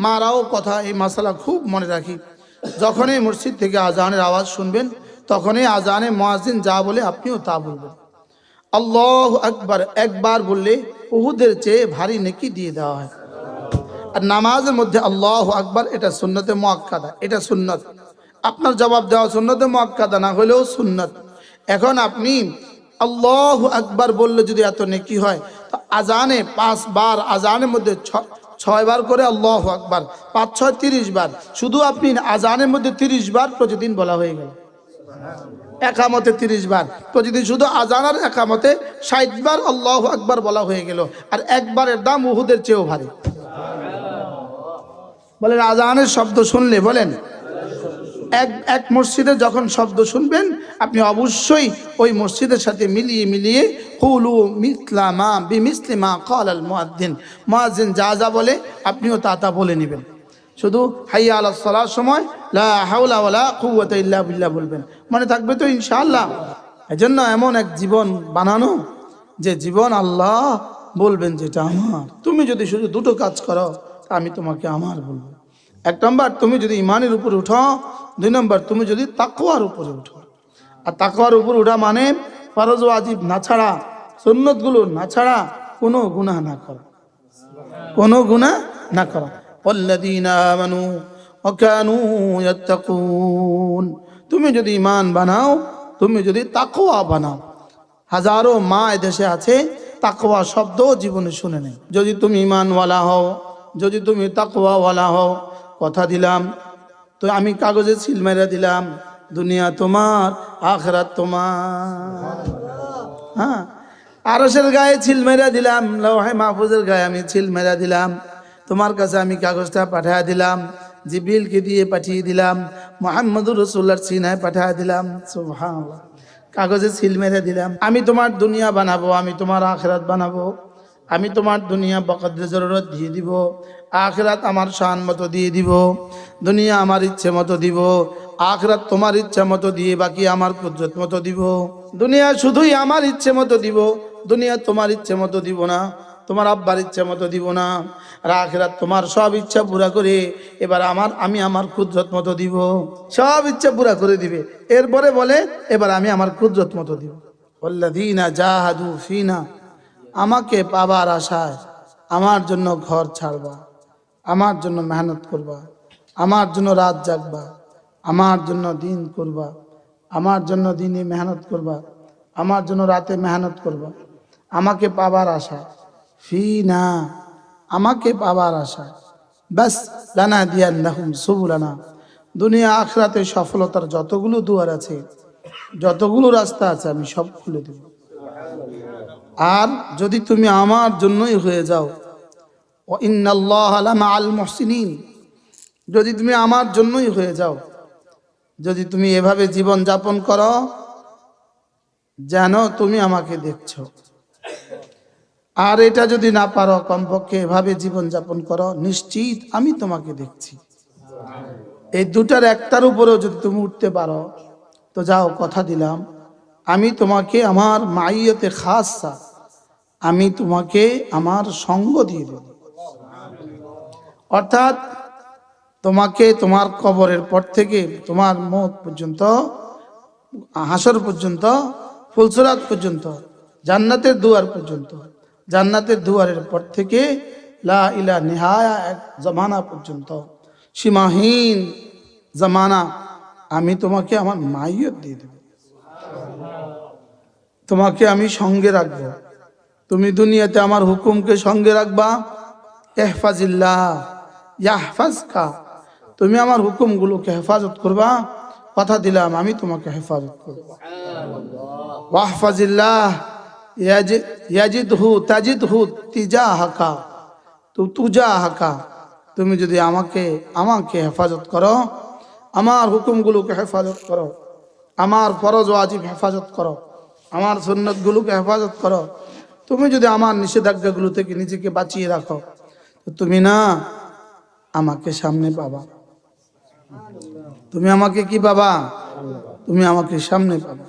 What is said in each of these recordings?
মারাও কথা এই মাসালা খুব মনে রাখি। যখনই মসজিদ থেকে আজানের আওয়াজ শুনবেন তখনই আজানে মুয়াজ্জিন যা বলে আপনিও তা বলবেন। আল্লাহু আকবার একবার বললে উহুদের চেয়ে ভারী নেকি দিয়ে দেওয়া হয়। আর নামাজের মধ্যে আল্লাহু আকবার এটা সুন্নতে মুআক্কাদা, এটা সুন্নত। আপনার জবাব দেওয়া সুন্নতে মুআক্কাদা না হলেও সুন্নত। এখন আপনি আল্লাহু আকবার বললে যদি এত নেকি হয় তো আজানে 5 বার, আজানের মধ্যে 6 বার করে আল্লাহু আকবার, 5 6 30 বার। শুধু আপনি আজানের মধ্যে 30 বার প্রতিদিন বলা হয়ে গেল। একামতে 30 বার প্রতিদিন, শুধু আজান আর একামতে 60 বার আল্লাহু আকবার বলা হয়ে গেল। আর একবারের দাম উহুদের চেয়েও ভারী। বলেন আজানের শব্দ শুনলে বলেন এক মসজিদে যখন শব্দ শুনবেন আপনি অবশ্যই ওই মসজিদের সাথে মিলিয়ে কুলু মিসলা মা বিমিসলি মা ক্বালাল মুয়াজ্জিন, মুয়াজ্জিন যা যা বলে আপনিও তা বলে নেবেন। শুধু হাইয়া আলাস সালার সময় লা হাওলা ওয়ালা কুওয়াতা ইল্লা বিল্লাহ বলবেন, মনে থাকবে তো ইনশাআল্লাহ। এজন্য এমন এক জীবন বানানো যে জীবন আল্লাহ বলবেন যেটা আমার। তুমি যদি শুধু দুটো কাজ করো আমি তোমাকে আমার বলবো। 1 নম্বর তুমি যদি ইমানের উপরে উঠো, 2 নম্বর তুমি যদি তাকওয়ার উপরে উঠো। আর তাকওয়ার উপর উঠা মানে ফরজ ওয়াজিব না ছাড়া, সুন্নতগুলো না ছাড়া কোনো গুনাহ না করা, কোনো গুনাহ না করা। ওয়াল্লাযীনা আমানু ওয়া কানু ইয়াত্তাকুন, তুমি যদি ঈমান বানাও, তুমি যদি তাকওয়া বানাও। হাজারো মা এদেশে আছে তাকওয়া শব্দ জীবনে শুনে নেই। যদি তুমি ঈমানওয়ালা হও, যদি তুমি তাকওয়াওয়ালা হও, কথা দিলাম তো আমি কাগজে সিল মেরে দিলাম, দুনিয়া তোমার আখিরাত তোমার। হ্যাঁ, আরশের গায়ে ছিল মেরে দিলাম, লৌহে মাহফুজের গায়ে আমি ছিল মেরে দিলাম, তোমার কাছে আমি কাগজটা পাঠিয়ে দিলাম, জিবরিলকে দিয়ে পাঠিয়ে দিলাম, মুহাম্মদুর রাসূলুল্লাহর সিনায় পাঠিয়ে দিলাম। সুবহানাল্লাহ, কাগজে ছিল মেরে দিলাম। আমি তোমার দুনিয়া বানাবো, আমি তোমার আখিরাত বানাবো। আমি তোমার দুনিয়া বকদরে জরুরত দিয়ে দিব, আখিরাত আমার শান মতো দিয়ে দিব। দুনিয়া আমার ইচ্ছে মতো দিব, আখিরাত তোমার ইচ্ছে মতো দিয়ে বাকি আমার কুদরত মতো দিব। দুনিয়া শুধুই আমার ইচ্ছে মতো দিব, দুনিয়া তোমার ইচ্ছে মতো দিব না, তোমার আব্বার ইচ্ছে মতো দিব না। আর আখিরাত তোমার সব ইচ্ছা পুরা করে এবার আমি আমার কুদরত মতো দিব, সব ইচ্ছা পুরা করে দিবে। এরপরে বলে এবার আমি আমার কুদরত মতো দিব। ওয়াল্লাযীনা জাহাদু ফিনা, আমাকে পাবার আশায় আমার জন্য ঘর ছাড়বা, আমার জন্য মেহনত করবা, আমার জন্য রাত জাগবা, আমার জন্য দিন করবা, আমার জন্য দিনে মেহনত করবা, আমার জন্য রাতে মেহনত করবা, আমাকে পাবার আশা। ফিনা, আমাকে পাবার আশা। বাস লানাহদিয়ান্নাহুম সুবুলানা, দুনিয়া আখিরাতে সফলতার যতগুলো দুয়ার আছে, যতগুলো রাস্তা আছে আমি সব খুলে দেব। আর যদি তুমি আমার জন্যই হয়ে যাও, ওয়া ইন্নাল্লাহা লামাআল মুহসিনিন, যদি তুমি আমার জন্যই হয়ে যাও, যদি তুমি এভাবে জীবন যাপন করো যেন তুমি আমাকে দেখছো, আর এটা যদি না পারো কমপক্ষে এভাবে জীবন যাপন করো নিশ্চিত আমি তোমাকে দেখছি। এই দুটার একটার উপরেও যদি তুমি উঠতে পারো তো যাও, কথা দিলাম আমি তোমাকে আমার মাইয়তে খাসা, আমি তোমাকে আমার সঙ্গ দিয়ে দেব। অর্থাৎ তোমাকে তোমার কবরের পর থেকে তোমার মওত পর্যন্ত, হাসর পর্যন্ত, ফুলসিরাত পর্যন্ত, জান্নাতের দুয়ার পর্যন্ত, জান্নাতের দুয়ারের পর থেকে লা ইলাহা নিহায়া এক জামানা পর্যন্ত, সীমাহীন জামানা আমি তোমাকে আমার মাইয়ত দিয়ে দেব। তোমাকে আমি সঙ্গে রাখবো, তুমি দুনিয়াতে আমার হুকুমকে সঙ্গে রাখবা। ইহফাজিল্লাহ ইয়াহফাজকা, তুমি আমার হুকুমগুলোকে হেফাজত করবা, কথা দিলাম আমি তোমাকে হেফাজত করব। ওয়াহফাজিল্লাহ ইয়াজিদহু তাজিদহু তিজাহাকা, তুজাহাকা, তুমি যদি আমাকে হেফাজত করো, আমার হুকুমগুলোকে হেফাজত করো, আমার ফরজ ওয়াজিব হেফাজত করো, আমার সুন্নতগুলোকে হেফাজত করো, তুমি যদি আমার নিষেধাজ্ঞাগুলো থেকে নিজেকে বাঁচিয়ে রাখো, তো তুমি না আমাকে সামনে পাবা। তুমি আমাকে কি পাবা? তুমি আমাকে সামনে পাবা।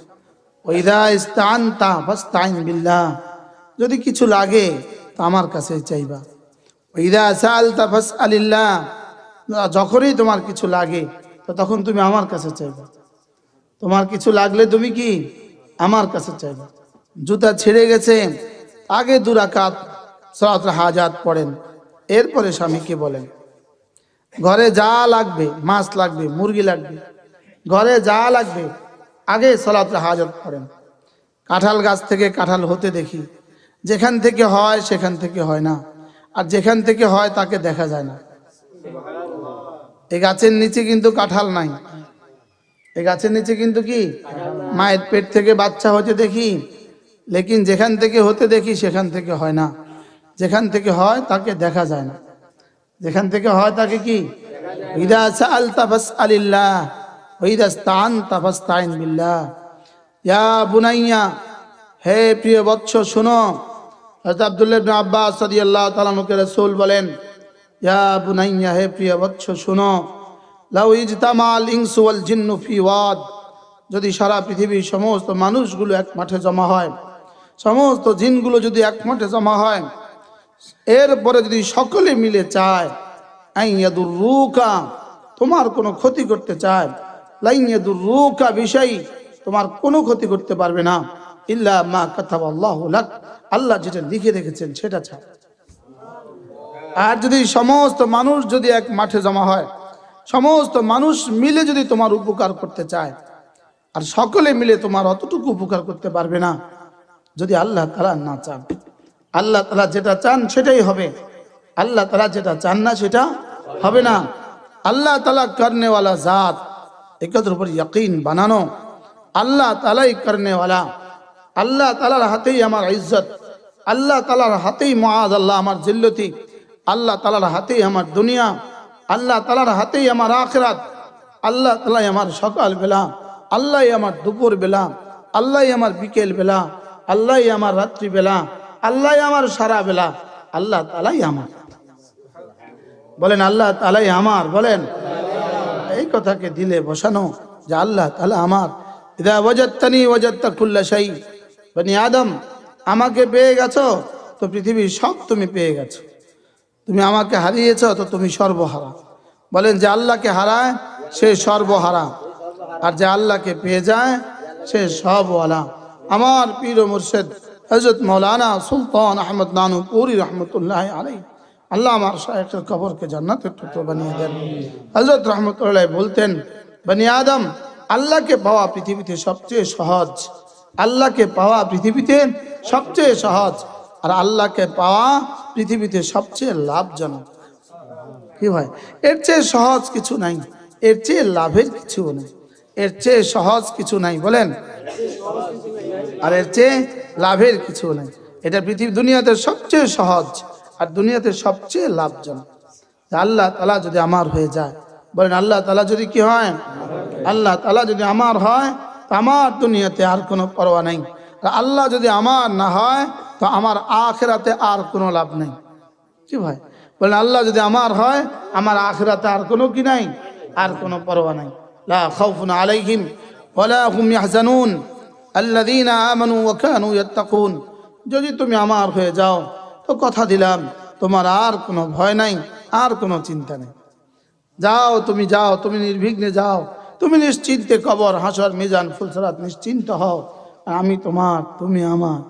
ওয়াইদা ইস্তাআনতা ফাস্তাইন বিল্লাহ, যদি কিছু লাগে তো আমার কাছে চাইবা। ওয়াইদা সাআলতা ফাসআলিল্লাহ, যখনই তোমার কিছু লাগে তো তখন তুমি আমার কাছে চাইবে। তোমার কিছু লাগলে তুমি কি আমার কাছে চাইবে। জুতা ছিঁড়ে গেছে, আগে 2 রাকাত সালাতুল হাজাত পড়েন, এরপরে স্বামীকে বলেন। ঘরে যা লাগবে, মাছ লাগবে, মুরগি লাগবে, ঘরে যা লাগবে আগে সালাতুল হাজাত পড়েন। কাঁঠাল গাছ থেকে কাঁঠাল হতে দেখি, যেখান থেকে হয় সেখান থেকে হয় না, আর যেখান থেকে হয় তাকে দেখা যায় না। এই গাছের নিচে কিন্তু কাঁঠাল নাই, এই গাছের নিচে কিন্তু কি মায়ের পেট থেকে বাচ্চা হতে দেখি, লেকিন যেখান থেকে হতে দেখি সেখান থেকে হয় না, যেখান থেকে হয় তাকে দেখা যায় না, যেখান থেকে হয় তাকে কি ইদা সাআলতা ফাসআলিল্লাহ ওয়া ইদা ইসতাআনতা ফাসতাইন বিল্লাহ। ইয়া বুনাইয়া, হে প্রিয় বৎস শোনো। হযরত আব্দুল্লাহ ইবনে আব্বাস রাদিয়াল্লাহু তাআলা আনহুকে রাসূল বলেন, ইয়া বুনাইয়া, হে প্রিয় বৎস শোনো। লাউ ইজতামাল ইনসু ওয়াল জিন্নু ফি ওয়াদ, যদি সারা পৃথিবীর সমস্ত মানুষগুলো এক মাঠে জমা হয়, সমস্ত জিনগুলো যদি এক মাঠে জমা হয়, এরপরে যদি সকলে মিলে চায় আইয়াদুররুকা, তোমার কোনো ক্ষতি করতে চায়, লাইয়াদুররুকা বিশাই, তোমার কোনো ক্ষতি করতে পারবে না, ইল্লা মা কাতাবাল্লাহু লাক, আল্লাহ যেটা লিখে রেখেছেন সেটা ছাড়া। আর যদি সমস্ত মানুষ যদি এক মাঠে জমা হয়, সমস্ত মানুষ মিলে যদি তোমার উপকার করতে চায়, আর সকলে মিলে তোমার অতটুকু উপকার করতে পারবে না যদি আল্লাহ তাআলা না চান। আল্লাহ তাআলা যেটা চান সেটাই হবে, আল্লাহ তাআলা যেটা চান না সেটা হবে না। আল্লাহ তাআলা করনেওয়ালা জাত, একটার উপর ইয়াকিন বানানো, আল্লাহ তাআলাই করনেওয়ালা, আল্লাহ তাআলার হাতেই আমার ইজ্জত, আল্লাহ তাআলার হাতেই মুআদ আল্লাহ আমার জিল্লতি, আল্লাহ তাআলার হাতেই আমার দুনিয়া, আল্লাহ তাআলার হাতেই আমার আখিরাত, আল্লাহ তাআলাই আমার সকাল বেলা, আল্লাহই আমার দুপুর বেলা, আল্লাহই আমার বিকেল বেলা, আল্লাহই আমার রাত্রি বেলা, আল্লাহই আমার সারা বেলা, আল্লাহ তাআলাই আমার। বলেন আল্লাহ তাআলাই আমার, বলেন। এই কথাকে দিলে বসানো যে আল্লাহ তাআলা আমার। ইদা ওয়াজাদতানি ওয়াজাদতা কুল্লা শাই, বনি আদম, আমাকে পেয়ে গেছো তো পৃথিবীর সব তুমি পেয়ে গেছো, তুমি আমাকে হারিয়েছ তো তুমি সর্বহারা। বলেন যে আল্লাহকে হারায় সে সর্বহারা, আর যে আল্লাহকে পেয়ে যায় সে সবওয়ালা। আমার পীর ও মুর্শিদ হযরত মাওলানা সুলতান আহমদ নানুপুরি রহমতুল্লাহ আলাইহি, আল্লাহ আমার শায়েখের কবরকে জান্নাতের টুকরো বানিয়ে দেন। হযরত রহমতুল্লাহ বলতেন, বনি আদম, আল্লাহকে পাওয়া পৃথিবীতে সবচেয়ে সহজ, আল্লাহকে পাওয়া পৃথিবীতে সবচেয়ে সহজ, আর আল্লাহকে পাওয়া পৃথিবীতে সবচেয়ে লাভজনক। কি ভাই, এর চেয়ে সহজ কিছু নাই, এর চেয়ে লাভের কিছু নেই, এর চেয়ে সহজ কিছু নাই, বলেন, আর এর চেয়ে লাভের কিছু নেই। এটা পৃথিবী দুনিয়াতে সবচেয়ে সহজ আর দুনিয়াতে সবচেয়ে লাভজনক। আল্লাহ তাআলা যদি আমার হয়ে যায়, বলেন আল্লাহ তাআলা যদি কি হয়, আল্লাহ তাআলা যদি আমার হয় তো আমার দুনিয়াতে আর কোনো পরোয়া নেই, আর আল্লাহ যদি আমার না হয় তো আমার আখিরাতে আর কোনো লাভ নেই। কি ভাই, বলেন আল্লাহ যদি আমার হয় আমার আখিরাতে আর কোনো কি নাই, আর কোনো পরোয়া নাই। লা খাউফুন আলাইহিম ওয়ালা হুম ইয়াহজানুন আল্লাযীনা আমানু ওয়া কানু ইয়াত্তাকুন। যদি তুমি আমার হয়ে যাও তো কথা দিলাম তোমার আর কোনো ভয় নাই, আর কোনো চিন্তা নেই। যাও, তুমি যাও, তুমি নির্বিঘ্নে যাও, তুমি নিশ্চিন্তে কবর, হাসর, মিজান, ফুলসরাত নিশ্চিন্ত হও। আমি তোমার, তুমি আমার।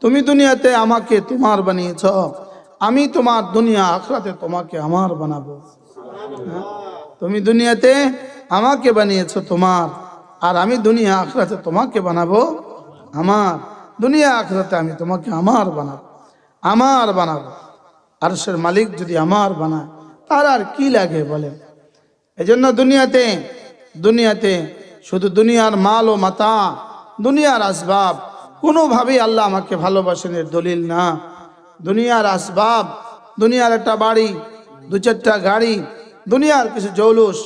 তুমি দুনিয়াতে আমাকে তোমার বানিয়েছ, আমি তোমার, দুনিয়া আখিরাতে তোমাকে আমার বানাবো। তুমি দুনিয়াতে আমাকে বানিয়েছ তোমার, আর আমি দুনিয়া আখিরাতে তোমাকে বানাবো আমার। দুনিয়া আখিরাতে আমি তোমাকে আমার বানাবো, আমার বানাবো। আরশের মালিক যদি আমার বানায় তার আর কি লাগে বলেন। এজন্য দুনিয়াতে শুধু দুনিয়ার মাল ও মাতা, দুনিয়ার আসবাব কোনোভাবেই আল্লাহ আমাকে ভালোবাসেন এর দলিল না। দুনিয়ার আসবাব, দুনিয়ার একটা বাড়ি, 2-4টা গাড়ি, দুনিয়ার কিছু জৌলুস,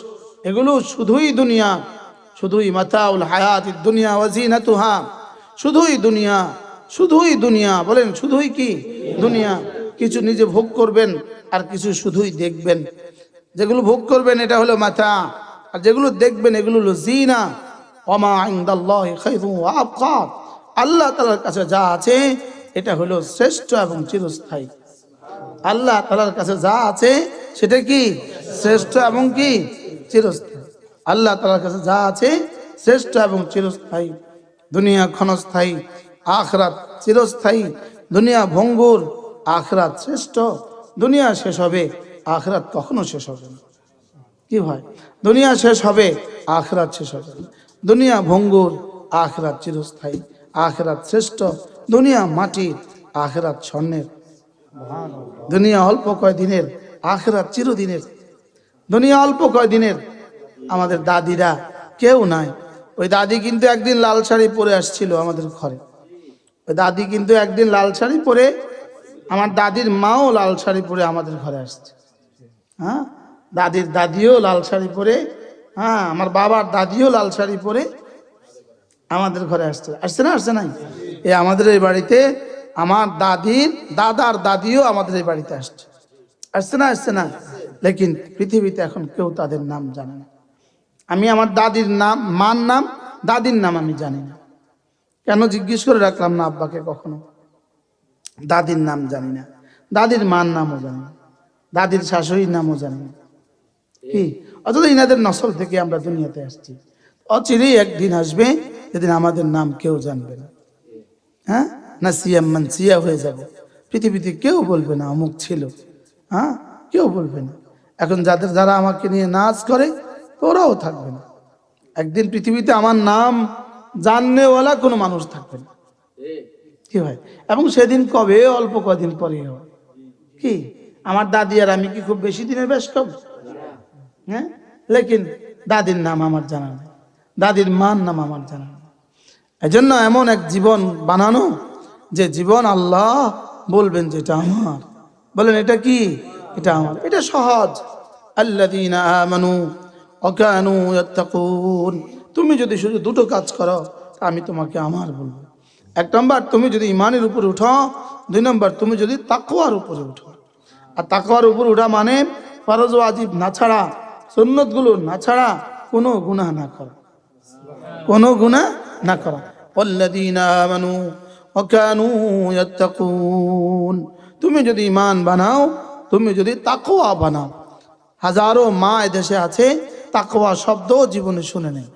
এগুলো শুধুই দুনিয়া, শুধুই মাতাউল হায়াতিদ দুনিয়া ওয়া জিনাতুহা, শুধুই দুনিয়া, শুধুই দুনিয়া। বলেন শুধুই কি দুনিয়া। কিছু নিজে ভোগ করবেন আর কিছু শুধুই দেখবেন। যেগুলো ভোগ করবেন এটা হলো মাতা, আর যেগুলো দেখবেন এগুলো হলো জিনা। ওমা ইনদাল্লাহি খায়রুন ওয়া আবকা, আল্লাহ তাআলার কাছে যা আছে এটা হলো শ্রেষ্ঠ এবং চিরস্থায়ী। আল্লাহ তাআলার কাছে যা আছে সেটা কি শ্রেষ্ঠ এবং কি চিরস্থায়ী। আল্লাহ তাআলার কাছে যা আছে শ্রেষ্ঠ এবং চিরস্থায়ী। দুনিয়া ক্ষণস্থায়ী, আখিরাত চিরস্থায়ী। দুনিয়া ভঙ্গুর, আখিরাত শ্রেষ্ঠ। দুনিয়া শেষ হবে, আখিরাত কখনো শেষ হবে না। কি হয়, দুনিয়া শেষ হবে, আখিরাত শেষ হবে না। দুনিয়া ভঙ্গুর, আখিরাত চিরস্থায়ী, আখিরাত শ্রেষ্ঠ। দুনিয়া মাটির, আখিরাত স্বর্ণের। দুনিয়া অল্প কয়দিনের, আখিরাত চিরদিনের। দুনিয়া অল্প কয়দিনের। আমাদের দাদিরা কেউ নাই। ওই দাদি কিন্তু একদিন লাল শাড়ি পরে আসছিল আমাদের ঘরে। ওই দাদি কিন্তু একদিন লাল শাড়ি পরে, আমার দাদির মাও লাল শাড়ি পরে আমাদের ঘরে আসছে। হ্যাঁ, দাদির দাদিও লাল শাড়ি পরে, হ্যাঁ আমার বাবার দাদিও লাল শাড়ি পরে আমাদের ঘরে আসছে। আসছে না, আসছে নাই? এই আমাদের এই বাড়িতে আমার দাদির দাদার দাদিও আমাদের এই বাড়িতে আসছে। আসছে না, আসছে না? লেকিন পৃথিবীতে এখন কেউ তাদের নাম জানে না। আমি আমার দাদির নাম, মার নাম, দাদির নাম আমি জানি না। কেন জিজ্ঞেস করে রাখলাম না আব্বাকে কখনো? দাদির নাম জানি না, দাদির মার নামও জানি না, দাদির শাশুড়ির নামও জানি না। কি অথচ ইনাদের নসল থেকে আমরা দুনিয়াতে আসছি। অচিরেই একদিন আসবে যেদিন আমাদের নাম কেউ জানবে না। হ্যাঁ, নাসিয়া মানসিয়া হয়ে যাবে। পৃথিবীতে কেউ বলবে না অমুক ছিল। হ্যাঁ, কেউ বলবে না। এখন যারা আমাকে নিয়ে নাচ করে ওরাও থাকবে না। একদিন পৃথিবীতে আমার নাম জাননেওয়ালা কোনো মানুষ থাকবে না। কি হয়, এবং সেদিন কবে? অল্প কদিন পরে হবে। কি আমার দাদি আর আমি কি খুব বেশি দিনের বেশ কম? হ্যাঁ, লেকিন দাদির নাম আমার জানা নেই, দাদির মার নাম আমার জানা নেই। এজন্য এমন এক জীবন বানানো যে জীবন আল্লাহ বলবেন যে এটা আমার। বলেন এটা কি? এটা আমার। এটা সহজ। আল্লাযীনা আমানু ওয়া কানু ইয়াত্তাকুন। তুমি যদি শুধু দুটো কাজ করো আমি তোমাকে আমার বলবো। এক নম্বর, তুমি যদি ঈমানের উপরে উঠো। দুই নম্বর, তুমি যদি তাকওয়ার উপরে উঠো। আর তাকওয়ার উপর উঠা মানে ফরজ ওয়াজিব না ছাড়া, সুন্নতগুলো না ছাড়া কোনো গুনাহ না করা, কোনো গুনাহ না করা। আল্লাযীনা আমানু ওয়া কানু ইয়াত্তাকুন। তুমি যদি ঈমান বানাও, তুমি যদি তাকওয়া বানাও। হাজারো মা এদেশে আছে তাকওয়া শব্দ জীবনে শুনে নেই।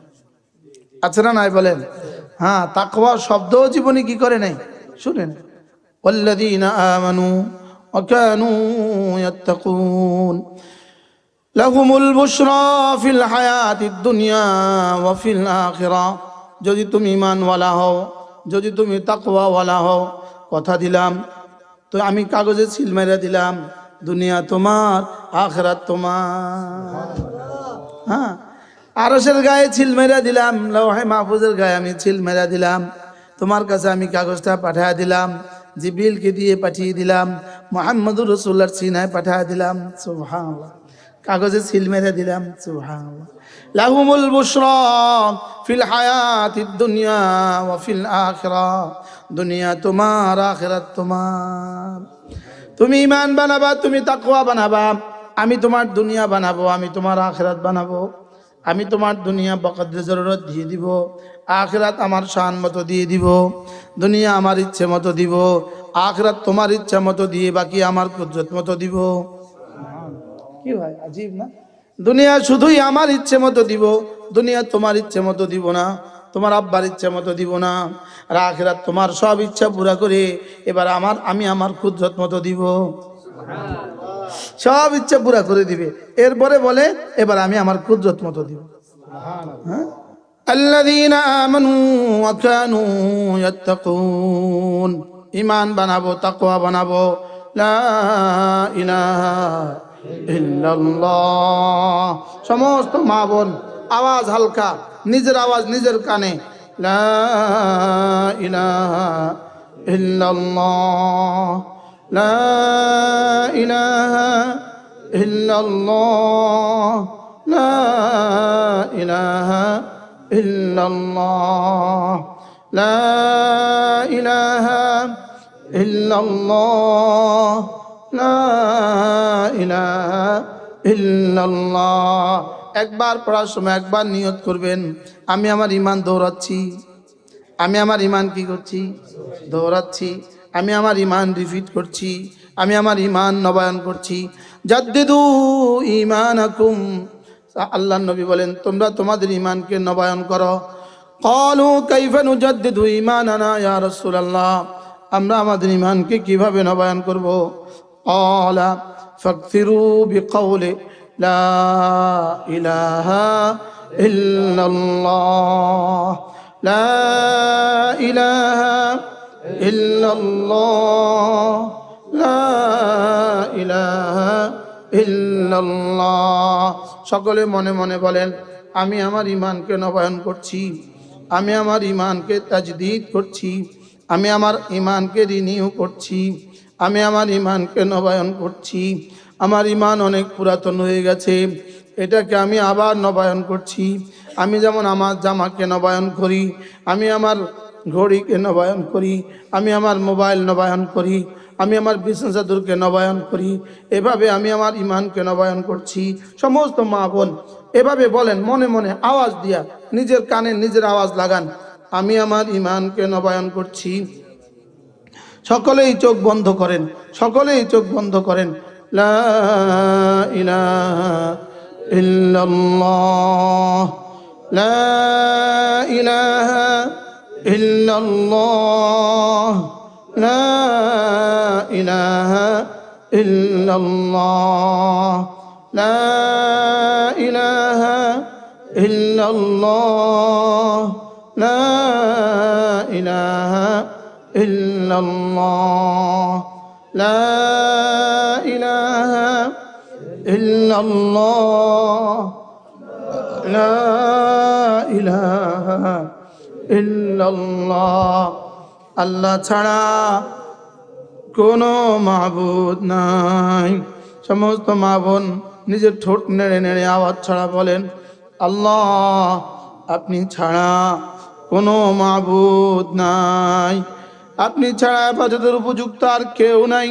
আছে না নাই বলেন? হ্যাঁ, তাকওয়া শব্দ জীবনে কি করে নাই? শুনে নেই। আল্লাযীনা আমানু ওয়া কানু ইয়াত্তাকুন লাহুমুল বুশরা ফিল হায়াতিদ দুনিয়া ওয়া ফিল আখিরাহ। যদি তুমি ঈমানওয়ালা হও, যদি তুমি তাকওয়াওয়ালা হও, কথা দিলাম তো আমি কাগজে সিল মেরে দিলাম, দুনিয়া তোমার, আখিরাত তোমার। হ্যাঁ, আরশের গায়ে ছিল মেরা দিলাম, লৌহে মাহফুজের গায়ে আমি ছিল মেরা দিলাম। তোমার কাছে আমি কাগজটা পাঠিয়ে দিলাম, জিবরিলকে দিয়ে পাঠিয়ে দিলাম, মুহাম্মদুর রাসূলুল্লাহর সিনায় পাঠিয়ে দিলাম। সুবহানাল্লাহ, কাগজে ছিল মেরে দিলাম। সুবহানাল্লাহ। লাহুমুল বুশরা ফিল হায়াতিদ দুনিয়া ওয়া ফিল আখিরাহ। দুনিয়া তোমার, আখিরাত তোমার। তুমি ঈমান বানাবা, তুমি তাকওয়া বানাবা, আমি তোমার দুনিয়া বানাবো, আমি তোমার আখিরাত বানাবো। আমি তোমার দুনিয়া বকদরে জরুরত দিয়ে দিব, আখিরাত আমার শান মতো দিয়ে দিব। দুনিয়া আমার ইচ্ছে মতো দিব, আখিরাত তোমার ইচ্ছা মতো দিয়ে বাকি আমার কুদরত মতো দিব। কি ভাই আজীব না? দুনিয়া শুধুই আমার ইচ্ছে মতো দিব, দুনিয়া তোমার ইচ্ছে মতো দিব না, তোমার আব্বার ইচ্ছে মতো দিব না। আর আখিরাত তোমার সব ইচ্ছা পুরা করে এবার আমি আমার কুদরত মতো দিব। সব ইচ্ছা পুরা করে দিবে, এরপরে বলে এবার আমি আমার কুদরত মতো দিব। আল্লাযীনা আমানু ওয়া কানু ইয়াত্তাকুন। ঈমান বানাবো, তাকওয়া বানাবো। লা ইলাহা ইল্লাল্লাহ। সমস্ত মা বোন আওয়াজ হালকা, নিজের আওয়াজ নিজের কানে। লা ইলাহা ইল্লাল্লাহ, লা ইলাহা ইল্লাল্লাহ, লা ইলাহা ইল্লাল্লাহ, লা ইলাহা ইল্লাল্লাহ, লা ইলাহা ইল্লাল্লাহ। একবার পড়ার সময় একবার নিয়ত করবেন, আমি আমার ঈমান দৌড়াচ্ছি, আমি আমার ঈমান কি করছি? দৌড়াচ্ছি। আমি আমার ঈমান রিপিট করছি, আমি আমার ঈমান নবায়ন করছি। জাদ্দিদু ঈমানাকুম, আল্লাহর নবী বলেন তোমরা তোমাদের ঈমানকে নবায়ন করো। ক্বালু কাইফা নুজাদ্দিদু ঈমানানা ইয়া রাসূলুল্লাহ, আমরা আমাদের ঈমানকে কিভাবে নবায়ন করব? ক্বালা ফাকসিরু বিকাউলি লা ইলাহা ইল্লাল্লাহ, লা ইলাহা ইল্লাল্লাহ, লা ইলাহা ইল্লাল্লাহ। সকলে মনে মনে বলেন আমি আমার ঈমানকে নবায়ন করছি, আমি আমার ঈমানকে তাজদীদ করছি, আমি আমার ঈমানকে রিনিউ করছি, আমি আমার ঈমানকে নবায়ন করছি। আমার ঈমান অনেক পুরাতন হয়ে গেছে, এটাকে আমি আবার নবায়ন করছি। আমি যেমন আমার জামাকে নবায়ন করি, আমি আমার ঘড়িকে নবায়ন করি, আমি আমার মোবাইল নবায়ন করি, আমি আমার বিছানা চাদরকে নবায়ন করি, এভাবে আমি আমার ঈমানকে নবায়ন করছি। সমস্ত মা বোন এভাবে বলেন মনে মনে আওয়াজ দিয়া, নিজের কানে নিজের আওয়াজ লাগান, আমি আমার ঈমানকে নবায়ন করছি। সকলেই চোখ বন্ধ করেন, সকলেই চোখ বন্ধ করেন। লা ইলাহা ইল্লাল্লাহ, লা ইলাহা ইল্লাল্লাহ, লা ইলাহা ইল্লাল্লাহ, লা ইলাহা ইল্লাল্লাহ, লা ইলাহা ইল্লাল্লাহ, লা ইলাহা ইল্লাল্লাহ, লা ইলাহা ইল্লাল্লাহ। আল্লাহ ছাড়া কোনো মাবুদ নাই। সমস্ত মা বোন নিজের ঠোঁট নেড়ে নেড়ে আওয়াজ ছাড়া বলেন আল্লাহ, আপনি ছাড়া কোনো মাবুদ নাই, আপনি ছাড়া ইবাদতের উপযুক্ত আর কেউ নাই,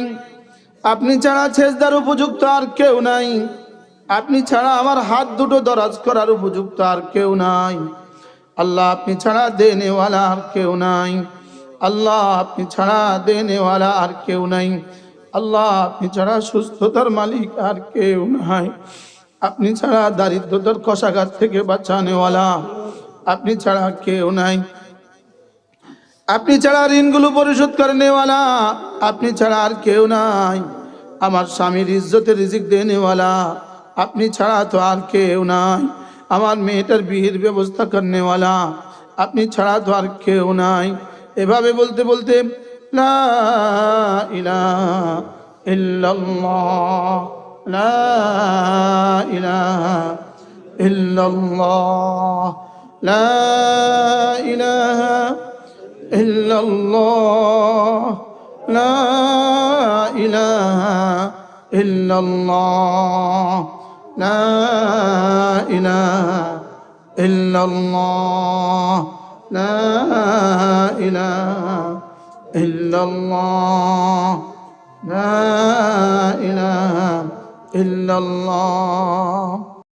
আপনি ছাড়া সেজদার উপযুক্ত আর কেউ নাই, আপনি ছাড়া আমার হাত দুটো দরাজ করার উপযুক্ত আর কেউ নাই। আল্লাহ আপনি ছাড়া দেনেওয়ালা আর কেউ নাই, আল্লাহ আপনি ছাড়া দেনেওয়ালা আর কেউ নাই, আল্লাহ আপনি ছাড়া সুস্থতার মালিক আর কেউ নাই, আপনি ছাড়া দারিদ্রতার কষাঘাত থেকে বাঁচানেওয়ালা আপনি ছাড়া কেউ নাই, আপনি ছাড়া ঋণগুলো পরিশোধ করেনেওয়ালা আপনি ছাড়া আর কেউ নাই, আমার স্বামীর ইজ্জতের রিজিক দেনেওয়ালা আপনি ছাড়া তো আর কেউ নাই, আমার মেয়েটার বিয়ের ব্যবস্থা করনেওয়ালা আপনি ছাড়া তো আর কেউ নাই। এভাবে বলতে বলতে লা ইলাহা ইল্লাল্লাহ, লা ইলাহা ইল্লাল্লাহ, লা ইলাহা ইল্লাল্লাহ, লা ইলাহা ইল্লাল্লাহ, লা ইলাহা ইল্লাল্লাহ, লা ইলাহা ইল্লাল্লাহ, লা ইলাহা ইল্লাল্লাহ।